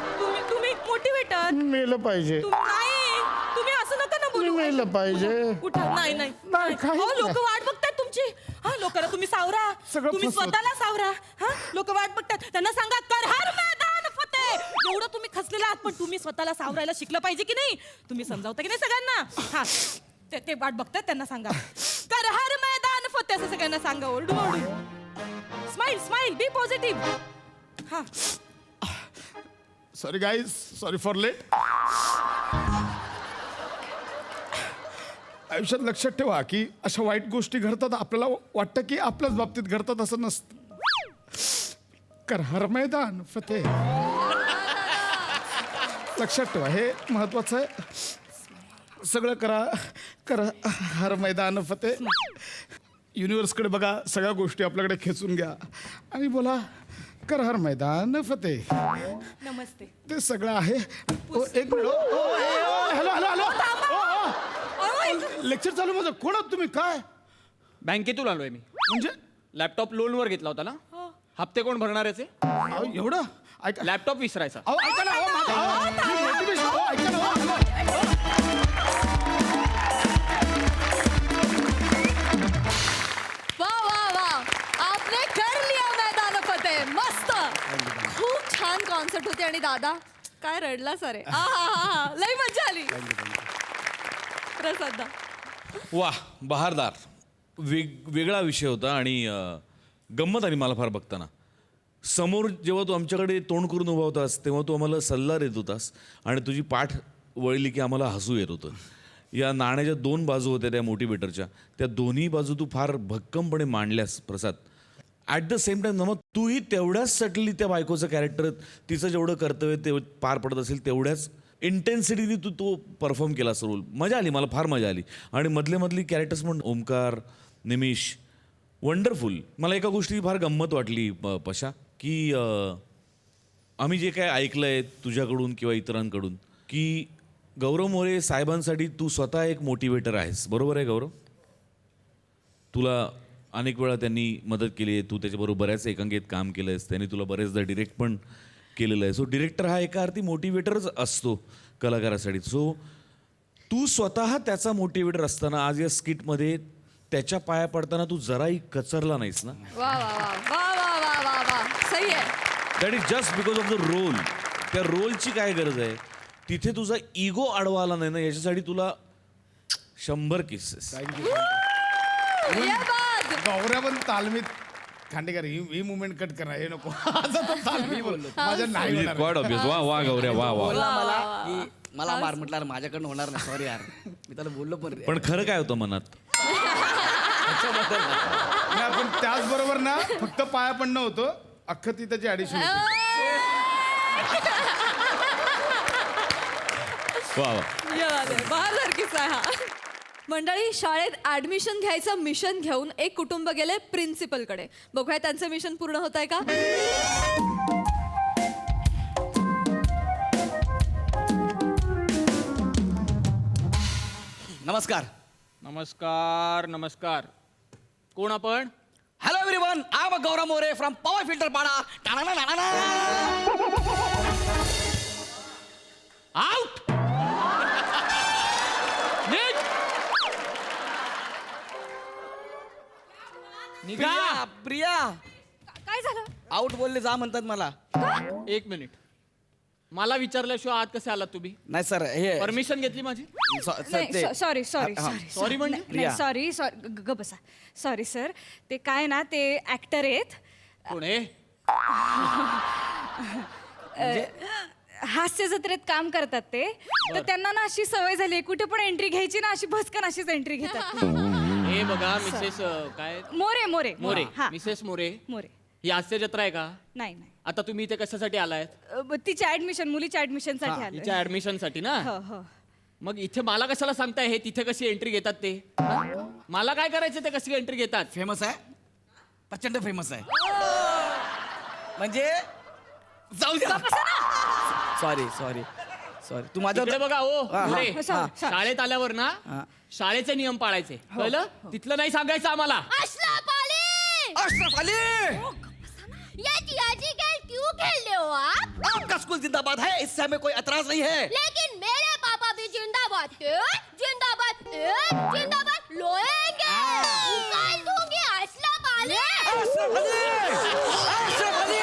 तुम्ही मोटिवेटर. मेलं पाहिजे. नाही, तुम्ही असं नका ना बोलू. मेलं पाहिजे. उठा. नाही नाही, काहीच लोक नाही. वाट बघतात तुमची. हा, लोकांना तुम्ही सावरा. सगळं तुम्ही फसवत. स्वतःला सावरा. हा, लोक वाट बघतात. त्यांना सांगा कर हर मैदान फतेह. एवढं तुम्ही खचलेला आहात, पण तुम्ही स्वतःला सावरायला शिकलं पाहिजे की नाही? तुम्ही समजावता की नाही सगळ्यांना? हा, ते वाट बघतात, त्यांना सांगा कर हर मैदान फतेह. असं सगळ्यांना सांगा ओरडून ओरडून. Smile smile, be positive. हा, sorry guys, sorry for late. आयुष्यात लक्षात ठेवा की अशा वाईट गोष्टी घडतात, आपल्याला वाटतं की आपल्याच बाबतीत घडतात, असं नसतं. कर हर मैदान फतेह. लक्षात ठेवा, हे महत्वाचं आहे. सगळं करा हर मैदान फतेह. युनिव्हर्सकडे बघा, सगळ्या गोष्टी आपल्याकडे खेचून घ्या आणि बोला कर हर मैदान फतेह. नमस्ते. ते सगळं आहे. एक minute. Hello hello hello. Lecture चालू माझं. कोण आहात तुम्ही? काय बँकेतून आलोय मी. म्हणजे? लॅपटॉप लोनवर घेतला होता ना, हप्ते कोण भरणार याचे? अहो, एवढं ऐका. लॅपटॉप विसरायचा. अहो, ऐका ना. मोटिवेशन. ऐका ना. वा वा वा, आपने कर लिया मैदान फतेह. मस्त, खूप छान कॉन्सर्ट होती. आणि दादा काय रडला सारे. लई मजा आली. प्रसाद दा. वाह, बहारदार. वेगळा विषय होता आणि गंमत आली मला फार बघताना. समोर जेव्हा तू आमच्याकडे तोंड करून उभा होतास तेव्हा तू आम्हाला सल्ला देत होतास आणि तुझी पाठ वळली की आम्हाला हसू येत होतं. या नाण्याच्या 2 बाजू होत्या त्या मोटिवेटरच्या. त्या दोन्ही बाजू तू फार भक्कमपणे मांडल्यास प्रसाद. ॲट द सेम टाइम मग तूही तेवढ्याच सटली त्या बायकोचं कॅरेक्टर, तिचं जेवढं कर्तव्य ते पार पडत असेल तेवढ्याच इंटेन्सिटीने तू तो परफॉर्म केलास रोल. मजा आली, मला फार मजा आली. आणि मधली कॅरेक्टर्स म्हणून ओमकार, निमिष, वंडरफुल. मला एका गोष्टी फार गंमत वाटली पशा, की आम्ही जे काय ऐकलं आहे तुझ्याकडून किंवा इतरांकडून, की गौरव मोरे साहेबांसाठी तू स्वतः एक मोटिवेटर आहेस. बरोबर आहे गौरव? तुला अनेक वेळा त्यांनी मदत केली आहे, तू त्याच्याबरोबर बऱ्याच एकांकित काम केलं आहेस, त्यांनी तुला बरेचदा डिरेक्ट पण केलेलं आहे. सो डिरेक्टर हा एका अर्थी मोटिवेटरच असतो कलाकारासाठी. सो तू स्वतः त्याचा मोटिवेटर असताना आज या स्किटमध्ये त्याच्या पाया पडताना तू जराही कचरला नाहीस ना. वा वा वा वा वा वा वा वा, सही आहे. That is just because of the role. त्या रोलची काय गरज आहे, तिथे तुझा इगो आडवा आला नाही ना, याच्यासाठी तुला 100 किसेस. गौऱ्या पण तालमीत खांडेकर ही मुवमेंट कट करा, हे नको. असं तो तालमी बोललो माझ्या नाही होणार. Quad obvious. वा वा गौऱ्या, वा वा. मला की मला मार म्हटलं माझ्याकडनं होणार नाही. सॉरी यार, मी त्याला बोललो पण. पण खरं काय होतं मनात? नाही, आपण त्याचबरोबर ना फक्त पाया पण नव्हतो, अख्खं ती त्याची ॲडिशन. वा वा. बहादर किस्सा आहे हा. मंडळी, शाळेत ऍडमिशन घ्यायचं मिशन घेऊन एक कुटुंब गेले प्रिन्सिपल कडे. बघूया त्यांचं मिशन पूर्ण होत आहे का. नमस्कार. नमस्कार नमस्कार. कोण आपण? Hello everyone, I am Gaurav More from power filter Pada. Out. Priya, Priya काय झालं? आउट बोलले जा म्हणतात मला. 1 मिनिट. मला विचारल्याशिवाय आत कसे आलात तुम्ही? नाही सर, हे परमिशन घेतली माझी? सॉरी सॉरी म्हणजे? प्रिया. सॉरी ग बसा. सॉरी सर, ते काय ना, ते ऍक्टर आहेत. कोण आहे? हास्य जत्रेत काम करतात ते. तर त्यांना ना अशी सवय झाली कुठे पण एंट्री घ्यायची ना अशी भस्कन अशीच एंट्री घेतात. हे बघा मिसेस काय मोरे मोरे मोरे हा मिसेस मोरे मोरे. ही हास्य जत्रा आहे का? नाही नाही आता तुम्ही इथे कशासाठी आलायत? तिची ऍडमिशन मुलीच्या ऍडमिशन साठी आलोय. हिच्या ऍडमिशन साठी ना? हो हो. मग इथे मला कशाला सांगताय हे तिथे कशी एंट्री घेतात ते? हा? मला काय करायचं ते कशी एंट्री घेतात? फेमस आहे, प्रचंड फेमस आहे. म्हणजे जाऊ द्या. Sorry sorry sorry. तू माझ्या इकडे बघा ओ हा, मोरे, हा. शाळेत आल्यावर ना शाळेचे नियम पाळायचे कळलं? तिथलं नाही सांगायचं आम्हाला. अशरफ अली ये जियाजी खेल क्यों खेल रहे हो आप? आपका स्कूल जिंदाबाद है, इससे हमें कोई एतराज नहीं है. लेकिन मेरे पापा भी जिंदाबाद थे, जिंदाबाद थे, जिंदाबाद लोएंगे. उकाल दूंगी अशरफ अली. अशरफ अली, अशरफ अली,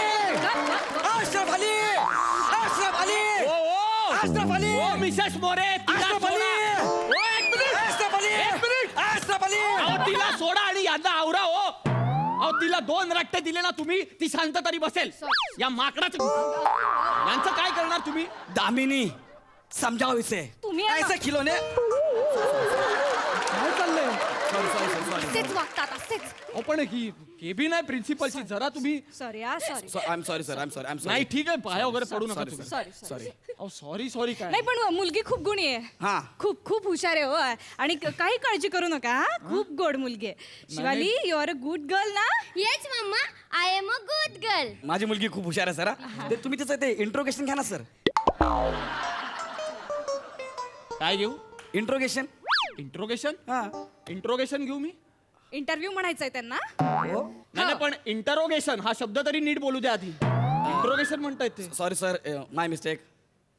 अशरफ अली, अशरफ अली, अशरफ अली, ओ मिसेस मोरे तिला अशरफ अली, सोडा. ओ, एक मिनिट. अशरफ अली, एक मिनिट. अशरफ अली. अहो, तिला सोडा आणि यांना आवरा हो. अहो तिला 2 रट्टे दिले ना तुम्ही ती शांत तरी बसेल. या माकडाचं यांचं काय करणार तुम्ही? दामिनी समझाओ इसे. तुम्ही ऐसे खिलौने. काय चाललंय? असेच वागतात असेच. अहो पण ही केबिन आहे प्रिन्सिपलची जरा तुम्ही. सॉरी हा sorry. I am sorry sir, I am sorry, I am नाही ठीक आहे पाया वगैरे पडू नका Sorry, तुम्ही. Sorry sorry. अहो सॉरी सॉरी काय नाही पण मुलगी खूप गुणी आहे. हा. खूप खूप हुशार आहे हो आणि काही काळजी करू नका हा. खूप गोड मुलगी आहे. Shivali you are a good girl ना. Yes mamma, I am a good girl. माझी मुलगी खूप हुशार आहे सर. ते तुम्ही तिचं ते इंट्रोगेशन घ्या ना सर. काय घेऊ? इंट्रोगेशन. इंट्रोगेशन? हा. इंट्रोगेशन घेऊ मी? इंटरव्ह्यू म्हणायचंय त्यांना. नाही पण इंटरोगेशन हा शब्द तरी नीट बोलू द्या आधी. इंट्रोगेशन म्हणतायत ते. Sorry sir, my mistake.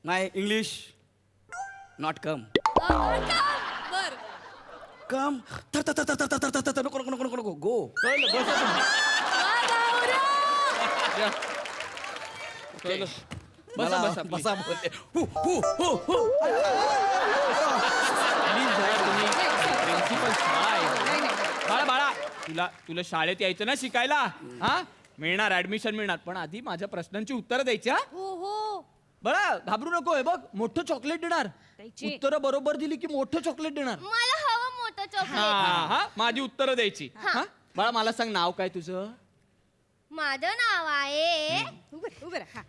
My English not come. बर. कम. तर तर तर तर तर तर तर तर नको नको नको नको गो. कळलं बसा तुम्ही. या. कळलं. बसा बसा please. बसा बोलले. हु हु हु हु. Please जरा तुम्ही प्रिन्सिपल काय बाळा बाळा तुला तुला शाळेत यायचं ना शिकायला हा मिळणार ऍडमिशन मिळणार पण आधी माझ्या प्रश्नांची उत्तरं द्यायची. हो हो. बाळा घाबरू नको हे बघ मोठं चॉकलेट देणार. द्यायची. उत्तरं बरोबर दिली की मोठं चॉकलेट देणार. मला हवं मोठं हा चॉकलेट. हा माझी उत्तरं द्यायची. हा बाळा मला सांग नाव काय तुझं? माझं नाव आहे उभं राहा.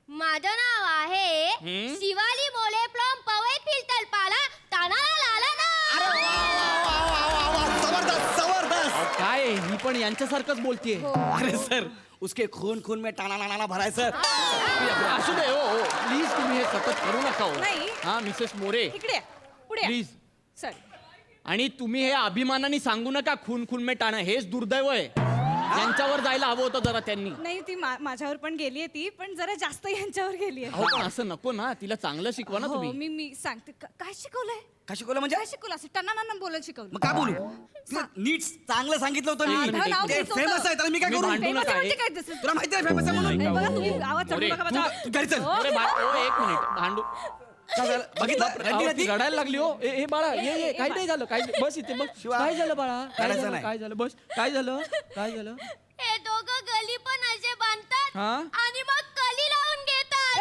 माझं नाव आहे शिवाली मोले फ्रॉम पवई फिल्टर पाला तानाला लाला ना. जबरदस्त जबरदस्त. काय आहे? ही पण यांच्यासारखंच बोलतीये. अरे सर उसके खून खून में टाना नाना भराय सर. असू दे हो हो प्लीज तुम्ही हे सतत करू नका हो. नाही. हा मिसेस मोरे इकडे या. पुढे या. प्लीज. सॉरी. आणि तुम्ही हे अभिमानाने सांगू नका खून खून में टाणं हेच दुर्दैव आहे. यांच्यावर जायला हवं होतं जरा त्यांनी. नाही ती माझ्यावर पण गेली ती पण जरा जास्त यांच्यावर गेली अहो पण असं नको ना तिला चांगलं शिकवा ना हो तुम्ही. मी सांगते काय शिकवलंय. काय शिकवलं म्हणजे? काय शिकवलं असं टनाना बोलायला शिकवलं. मग काय बोलू? तुला नीट चांगलं सांगितलं होतं साधं मी. नाव ते घ्यायचं होतं. फेमस आहे त्याला मी काय तुम्ही करू? भांडू Famous नका म्हणजे हे. काय तसं? तुला माहिती आहे फेमस आहे म्हणून? नाही, बघा तुम्ही आवाज चढवू मोरे, नका माझा. तू घरी चल. अरे एक मिनिट भांडू. काय झालं? बघितलं रडली अहो, ना ती ती? रडायला लागली हो. ए बाळा ये काय नाही झालं काय बस इथे बस. काय झालं बाळा काय रडायचं झालं नाही. काय झालं बस काय झालं काय झालं? हे दोघं गली पण असे बांधतात हा? आणि मग कली लावून घेतात.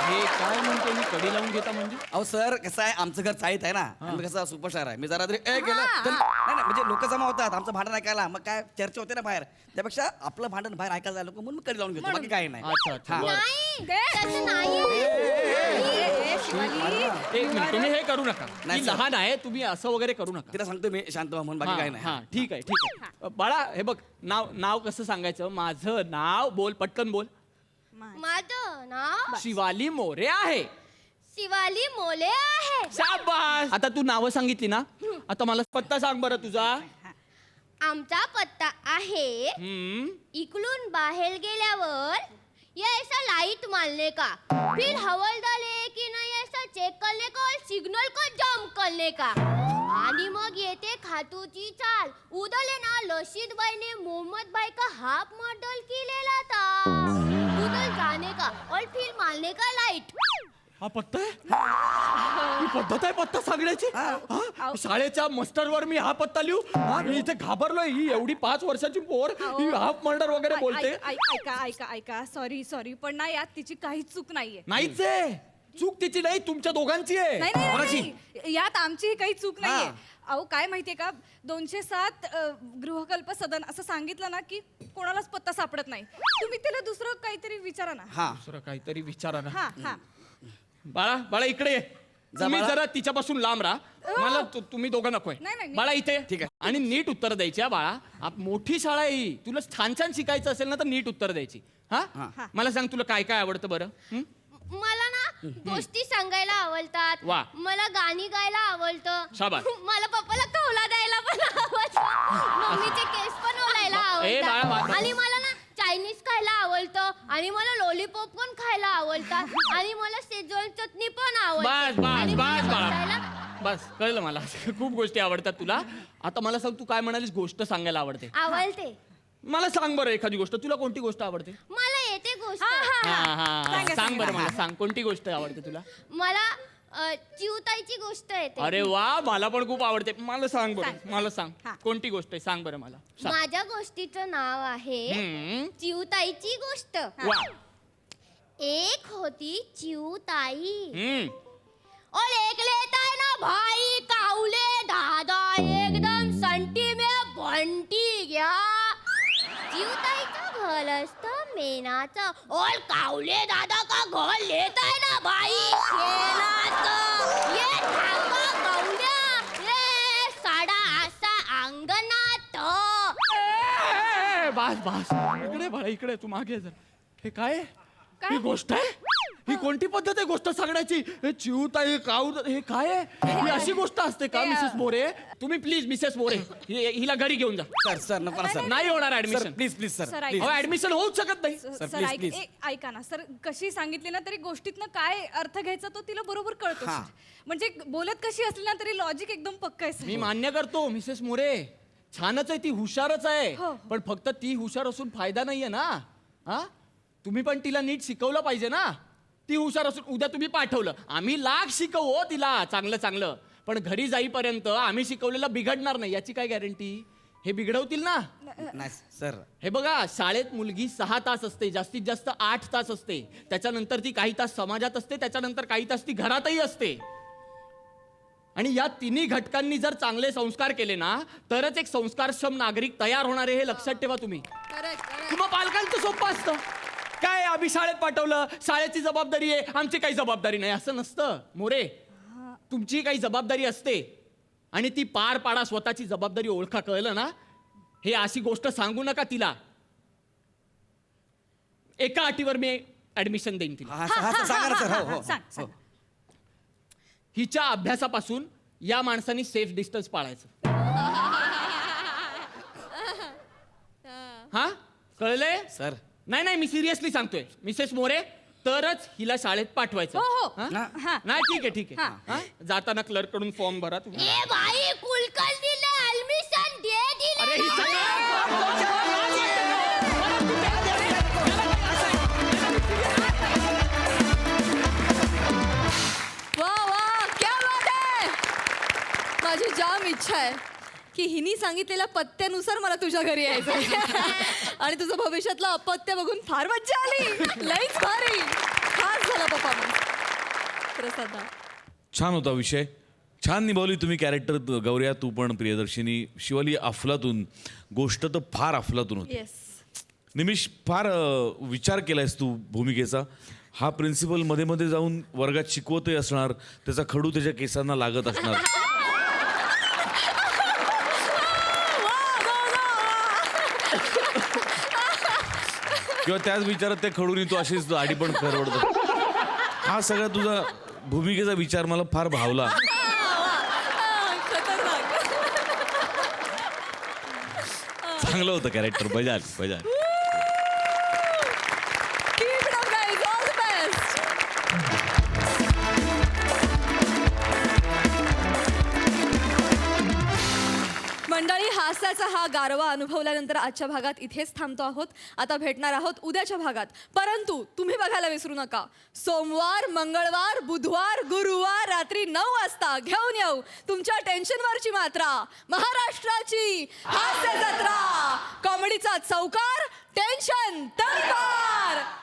हे काय म्हणतो मी कडी लावून घेता म्हणजे? अहो सर कसं आहे आमचं घर चाळीत आहे ना आम्ही कसं सुपरस्टार आहे. मी जरा तरी गेलं तर नाही नाही म्हणजे लोक जमा होतात आमचं भांडण ऐकायला मग काय चर्चा होते ना बाहेर त्यापेक्षा आपलं भांडण बाहेर ऐकायला जायला नको म्हणून मी कडी लावून घेतो बाकी काही नाही. अच्छा अच्छा हा. बरं. नाही तसं नाही. एक मिनिट तुम्ही हे करू नका. नाही, ती सर. लहान आहे तुम्ही असं वगैरे करू नका. तिला सांगतो मी शांत व्हा म्हणून बाकी काही नाही. हा ठीक आहे ठीक आहे. बाळा हे बघ नाव नाव कसं सांगायचं? माझं नाव बोल पटकन बोल. माझं नाव शिवाली मोरे आहे. शिवाली मोले आहे. शाबास. आता तू नावं सांगितली ना आता मला पत्ता सांग बरं तुझा. आमचा पत्ता आहे इकडून बाहेर गेल्यावर ये ऐसा लाइट मारने का फिर हवलदार है कि नहीं ऐसा चेक करने का और सिग्नल को जंप करने का आणि मग येते खातूची चाल उधर ना लशीद भाई ने मोहम्मद भाई का हाफ मॉडल केलेला था उधर जाने का और फिर मारने का लाइट. हा पत्ता आहे ही पद्धत आहे पत्ता सांगण्याची हा? शाळेच्या मस्टरवर मी हा पत्ता लिहू हा मी इथे घाबरलोय ही एवढी 5 वर्षाची पोर ही हाफ मर्डर वगैरे बोलते ऐका सॉरी पण ना यात तिची काहीच चूक नाहीये. नाहीच आहे चूक तिची नाही तुमच्या दोघांची आहे. नाही यात आमची काही चूक नाहीये. अहो काय माहितीये का 207 गृहकल्प सदन असं सांगितलं ना की कोणालाच पत्ता सापडत नाही. तुम्ही तिला दुसरं काहीतरी विचारा ना. दुसरं काहीतरी विचारा ना. हा बाळा इकडे ये. तुम्ही जरा तिच्यापासून लांब राहा मला तुम्ही दोघं नकोय. नाही. बाळा इथे ठीक आहे आणि नीट उत्तर द्यायची हा बाळा मोठी शाळा आहे ही तुला छान शिकायचं असेल ना तर नीट उत्तर द्यायची. हा मला सांग तुला काय काय आवडतं बरं. मला ना गोष्टी सांगायला आवडतात. वा. मला गाणी गायला आवडतं. शाबास. मला पप्पाला कौला द्यायला पण आवडतं. मम्मीचे केस पण ओलायला आवडतात. आणि मला ना चायनीज खायला आवडतं आणि मला लॉलीपॉप पण खायला आवडतात आणि मला शेजवान चटणी पण आवडते. आणि मला बसायला- बस कळलं मला खूप गोष्टी आवडतात तुला. आता मला सांग तू काय म्हणालीस गोष्ट सांगायला आवडते. आवडते. मला सांग बरं एखादी गोष्ट तुला कोणती गोष्ट आवडते. मला येते गोष्ट. सांग बरं मला सांग कोणती गोष्ट आवडते तुला. मला चिवताईची गोष्ट येते. अरे वा मला पण खूप आवडते. मला सांग बरं मला सांग कोणती गोष्ट आहे सांग बरं मला. माझ्या गोष्टीचं नाव आहे चिवताईची गोष्ट. वा. एक होती चिवताई. और एक लेता है ना भाई कावले दादा एकदम संटी में बंटी गया. चिवताईचं घर असतं मेनाचं और कावले दादा का घर लेता है ना भाई शेणाचं. ये थांबा कावल्या ये साडा असा अंगणात. बास इकडे बाळा इकडे तू मागे जर हे काय ही गोष्ट आहे ही कोणती पद्धत आहे गोष्ट सांगण्याची. हे चिवताई काऊ हे काय आहे ही अशी गोष्ट असते का. मिसेस मोरे तुम्ही प्लीज मिसेस मोरे हिला घरी घेऊन जा. सर नको ना सर. नाही होणार ऍडमिशन. प्लीज सर ऍडमिशन होऊच शकत नाही. सर ऐका ना सर कशी सांगितली ना तरी गोष्टीतनं काय अर्थ घ्यायचा तो तिला बरोबर कळतो. म्हणजे बोलत कशी असली ना तरी लॉजिक एकदम पक्क आहे. मी मान्य करतो मिसेस मोरे छानच आहे ती हुशारच आहे पण फक्त ती हुशार असून फायदा नाहीये ना. हा तुम्ही पण तिला नीट शिकवलं पाहिजे ना. ती हुशार असून उद्या तुम्ही पाठवलं आम्ही लाख शिकवू तिला चांगलं पण घरी जाईपर्यंत आम्ही शिकवलेलं बिघडणार नाही याची काय गॅरंटी. हे बिघडवतील ना. नाही सर हे बघा शाळेत मुलगी 6 तास असते जास्तीत जास्त 8 तास असते. त्याच्यानंतर ती काही तास समाजात असते त्याच्यानंतर काही तास ती घरातही असते. आणि या तिन्ही घटकांनी जर चांगले संस्कार केले ना तरच एक संस्कारक्षम नागरिक तयार होणारे हे लक्षात ठेवा तुम्ही. तुम्हा पालकांचं सोपं असतं काय आम्ही शाळेत पाठवलं शाळेची जबाबदारी आहे आमची काही जबाबदारी नाही असं नसतं. मोरे तुमची काही जबाबदारी असते आणि ती पार पाडा स्वतःची जबाबदारी ओळखा. कळलं ना. हे अशी गोष्ट सांगू नका तिला. एका अटीवर मी ऍडमिशन देईन तिला. सांगा. हिच्या अभ्यासापासून या माणसाने सेफ डिस्टन्स पाळायचं. हा कळलंय सर. नाही मी सिरियसली सांगतोय मिसेस मोरे तरच हिला शाळेत पाठवायचं. नाही ठीक आहे जाताना क्लर्क कडून फॉर्म भरा तुम्ही. ए भाई कुलकर्णीने ऍडमिशन दिले. अरे ही वा क्या बात आहे. माझी जाम इच्छा आहे की हिनी सांगितलेल्या पत्त्यानुसार मला तुझ्या घरी यायचं आणि तुझं भविष्यातलं अपत्य बघून फार मज्जा आली. लईच भारी खास झाला परफॉर्मन्स. प्रसादा छान होता विषय छान निभावली तुम्ही कॅरेक्टर. गौऱ्या तू पण प्रियदर्शिनी शिवाली अफलातून गोष्ट तर फार अफलातून होती. निमिष फार विचार केलायस तू भूमिकेचा. हा प्रिन्सिपल मध्ये मध्ये जाऊन वर्गात शिकवतही असणार त्याचा खडू त्याच्या केसांना लागत असणार. किंवा त्याच विचारात त्या खडून तू अशीच आडी पण करवडतो. हा सगळा तुझा भूमिकेचा विचार मला फार भावला. चांगलं होतं कॅरेक्टर. मजा आली. मंडळी हा हास्याचा हा गारवा अनुभवल्यानंतर आजच्या भागात इथेच थांबतो आहोत. आता भेटणार आहोत उद्याच्या भागात. परंतु तुम्ही बघायला विसरू नका, सोमवार, मंगळवार, बुधवार, गुरुवार रात्री 9 वाजता घेऊन येऊ तुमच्या टेन्शनवरची मात्रा, महाराष्ट्राची हास्य जत्रा, कॉमेडीचा चौकार, टेन्शन तंकार.